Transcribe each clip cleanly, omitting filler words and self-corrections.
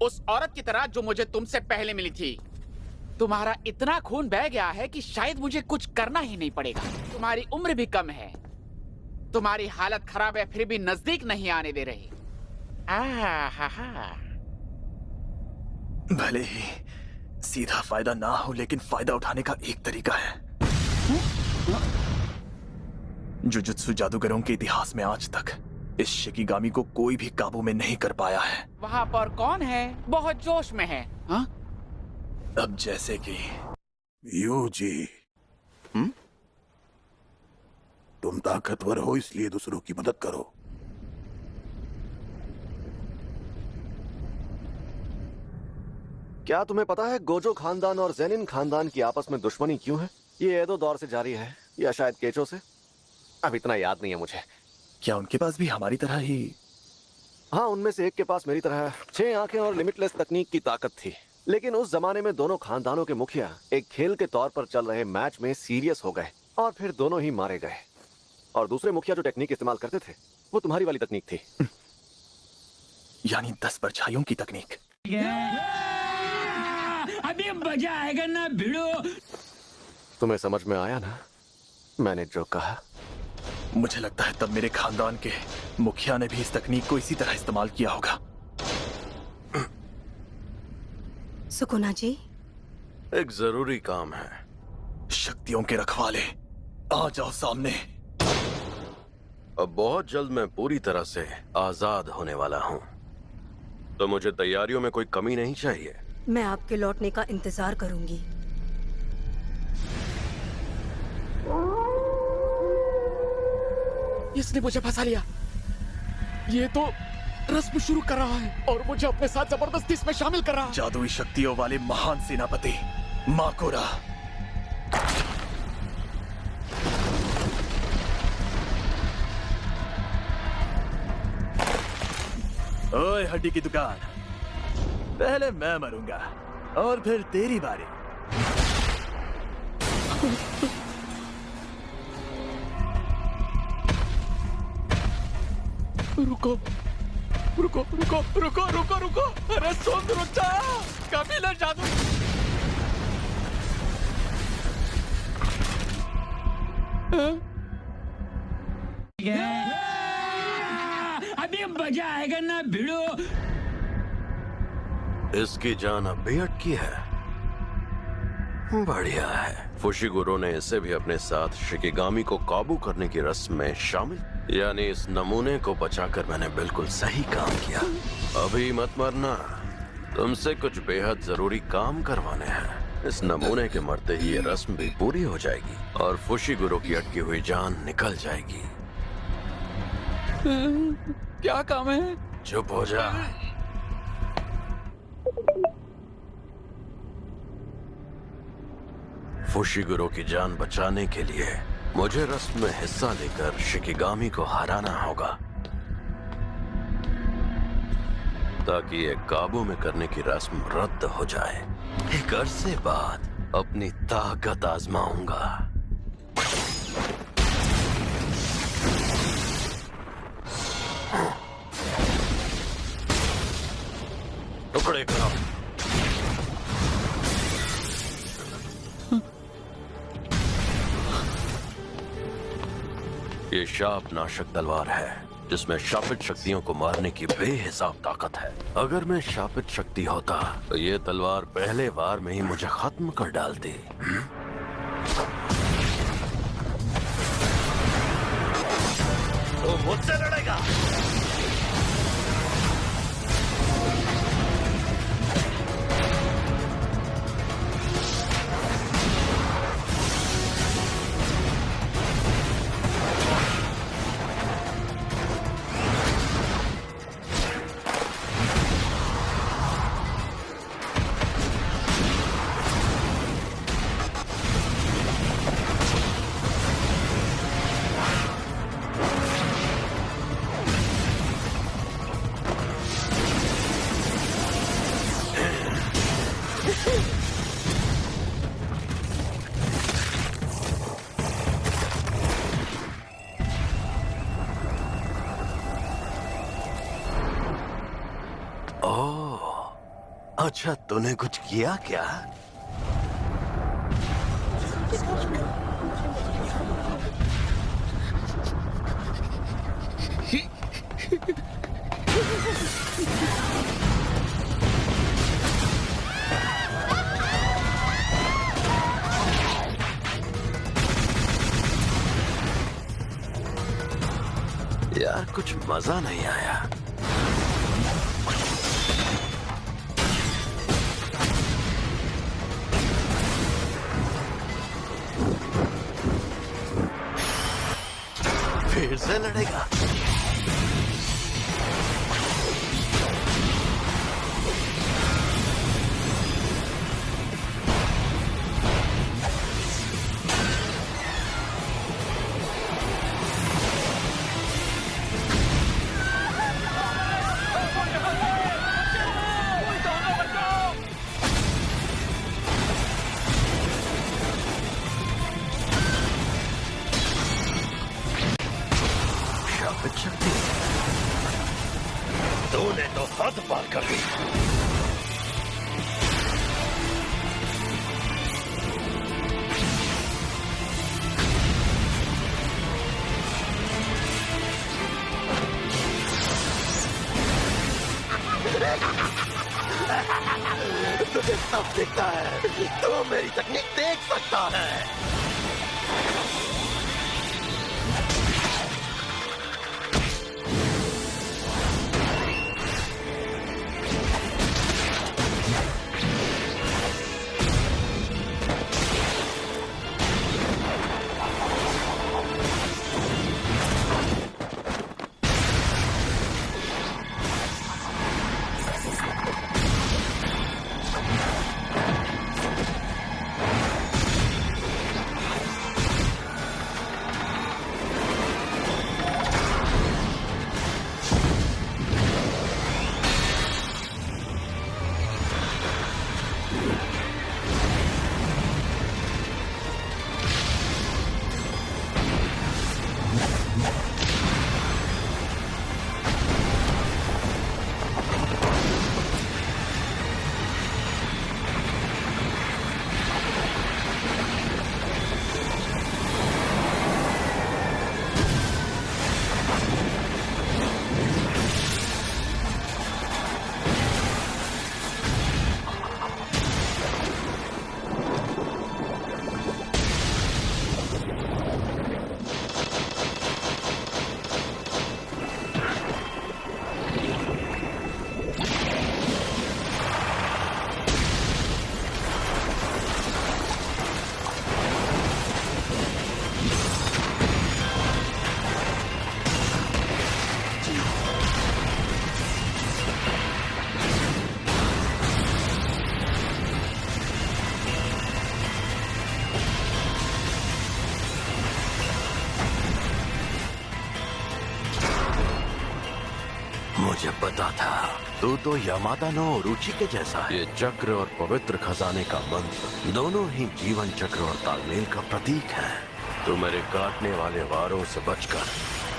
उस औरत की तरह जो मुझे तुमसे पहले मिली थी। तुम्हारा इतना खून बह गया है कि शायद मुझे कुछ करना ही नहीं पड़ेगा। तुम्हारी उम्र भी कम है, तुम्हारी हालत खराब है, फिर भी नजदीक नहीं आने दे रही। भले ही सीधा फायदा ना हो, लेकिन फायदा उठाने का एक तरीका है। जुजुत्सु जादूगरों के इतिहास में आज तक इस शिकिगामी को कोई भी काबू में नहीं कर पाया है। वहाँ पर कौन है? बहुत जोश में है। हाँ? अब जैसे कि यूजी, तुम ताकतवर हो इसलिए दूसरों की मदद करो। क्या तुम्हें पता है गोजो खानदान और जेनिन खानदान की आपस में दुश्मनी क्यों है? ये एडो दौर से जारी है, या शायद केचो से। अब इतना याद नहीं है मुझे। क्या उनके पास भी हमारी तरह ही? हाँ, उनमें से एक के पास मेरी तरह 6 आंखें और लिमिटलेस तकनीक की ताकत थी। लेकिन उस जमाने में दोनों खानदानों के मुखिया एक खेल के तौर पर चल रहे मैच में सीरियस हो गए और फिर दोनों ही मारे गए। और दूसरे मुखिया जो टेक्निक इस्तेमाल करते थे वो तुम्हारी वाली तकनीक थी। यानी 10 परछाइयों की तकनीक। अभी मजा आएगा ना भिड़ो। तुम्हें समझ में आया ना मैंने जो कहा? मुझे लगता है तब मेरे खानदान के मुखिया ने भी इस तकनीक को इसी तरह इस्तेमाल किया होगा। सुकुना जी, एक जरूरी काम है। शक्तियों के रखवाले, आ जाओ सामने। अब बहुत जल्द मैं पूरी तरह से आजाद होने वाला हूँ, तो मुझे तैयारियों में कोई कमी नहीं चाहिए। मैं आपके लौटने का इंतजार करूंगी। इसने मुझे फंसा लिया। ये तो रस्म शुरू कर रहा है और मुझे अपने साथ जबरदस्ती इसमें शामिल कर रहा है। जादुई शक्तियों वाले महान सेनापति माकोरा। ओए हड्डी की दुकान, पहले मैं मरूंगा और फिर तेरी बारी। रुको रुको रुको रुको रुको रुको, अरे सुन, रुक जा, कबीला जादू। अभी मजा आएगा ना भिड़ो। इसकी जान अब भी अटकी है। बढ़िया है। फुशिगुरो ने इसे भी अपने साथ शिकिगामी को काबू करने की रस्म में शामिल, यानी इस नमूने को बचाकर मैंने बिल्कुल सही काम किया। अभी मत मरना, तुमसे कुछ बेहद जरूरी काम करवाने हैं। इस नमूने के मरते ही ये रस्म भी पूरी हो जाएगी और फुशिगुरो की अटकी हुई जान निकल जाएगी। क्या काम है? चुप हो जा। फुशिगुरो की जान बचाने के लिए मुझे रस्म में हिस्सा लेकर शिकिगामी को हराना होगा, ताकि ये काबू में करने की रस्म रद्द हो जाए। एक अरसे बाद अपनी ताकत आजमाऊंगा। टुकड़े करो। ये शाप नाशक तलवार है जिसमें शापित शक्तियों को मारने की बेहिसाब ताकत है। अगर मैं शापित शक्ति होता तो ये तलवार पहले वार में ही मुझे खत्म कर डालती। तो मुझसे लड़ेगा? अच्छा, तूने कुछ किया क्या? यार कुछ मजा नहीं आया। फिर से लड़ेगा? तूने तो हद पार कर दी। तुझे सब दिखता है, तू मेरी तकनीक देख सकता है। मुझे पता था तू तो यामादा नो रुचि के जैसा है। ये चक्र और पवित्र खजाने का मंत्र दोनों ही जीवन चक्र और तालमेल का प्रतीक है। तू मेरे काटने वाले वारों से बचकर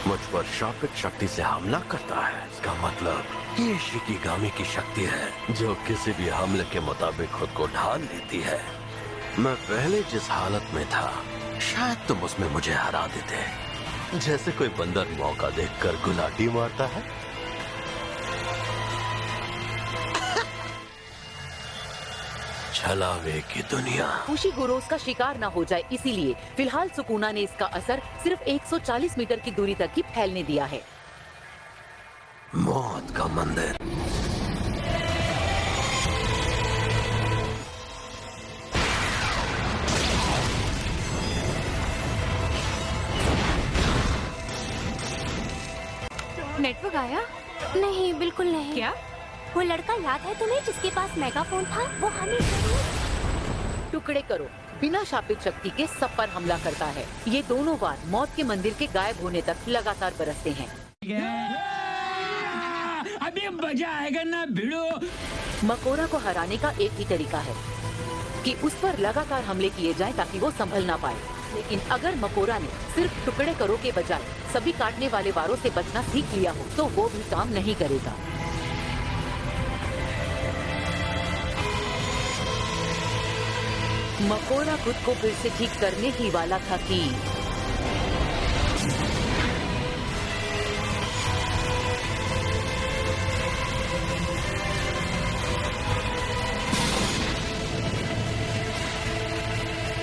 मुझ पर शापित शक्ति से हमला करता है। इसका मतलब ये शिकिगामी की शक्ति है जो किसी भी हमले के मुताबिक खुद को ढाल लेती है। मैं पहले जिस हालत में था शायद तुम उसमें मुझे हरा देते, जैसे कोई बंदर मौका देखकर गुलाटी मारता है। छलावे की दुनिया। फुशिगुरो उसका शिकार ना हो जाए, इसीलिए फिलहाल सुकुना ने इसका असर सिर्फ 140 मीटर की दूरी तक ही फैलने दिया है। मौत का मंदिर। नेटवर्क आया? नहीं, बिल्कुल नहीं। क्या? वो लड़का याद है तुम्हें जिसके पास मेगाफोन था? वो हमें टुकड़े करो बिना शापित शक्ति के सब पर हमला करता है। ये दोनों वार मौत के मंदिर के गायब होने तक लगातार बरसते हैं। अभी मजा आएगा ना भिड़ो। मकोरा को हराने का एक ही तरीका है कि उस पर लगातार हमले किए जाएं ताकि वो संभल ना पाए। लेकिन अगर मकोरा ने सिर्फ टुकड़े करो के बजाय सभी काटने वाले वारों से बचना सीख लिया हो तो वो भी काम नहीं करेगा। मकोड़ा खुद को फिर से ठीक करने ही वाला था कि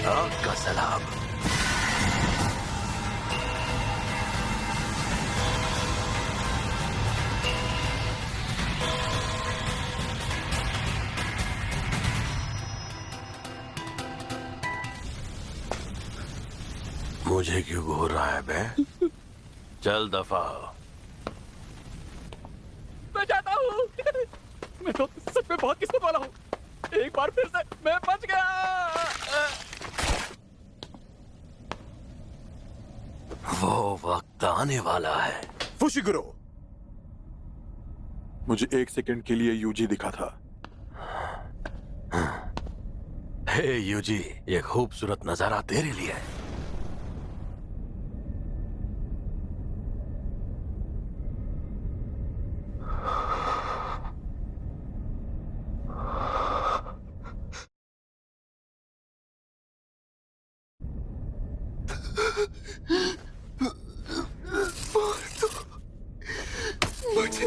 आग का सलाब। मुझे क्यों घूर रहा है बे? चल दफा हो। मैं जाता हूँ। मैं तो सच में बहुत किस्मत वाला हूँ। एक बार फिर से मैं बच गया। वो वक्त आने वाला है। फुशिगुरो, मुझे 1 सेकंड के लिए यूजी दिखा था। हे यूजी, ये खूबसूरत नजारा तेरे लिए है। मुझे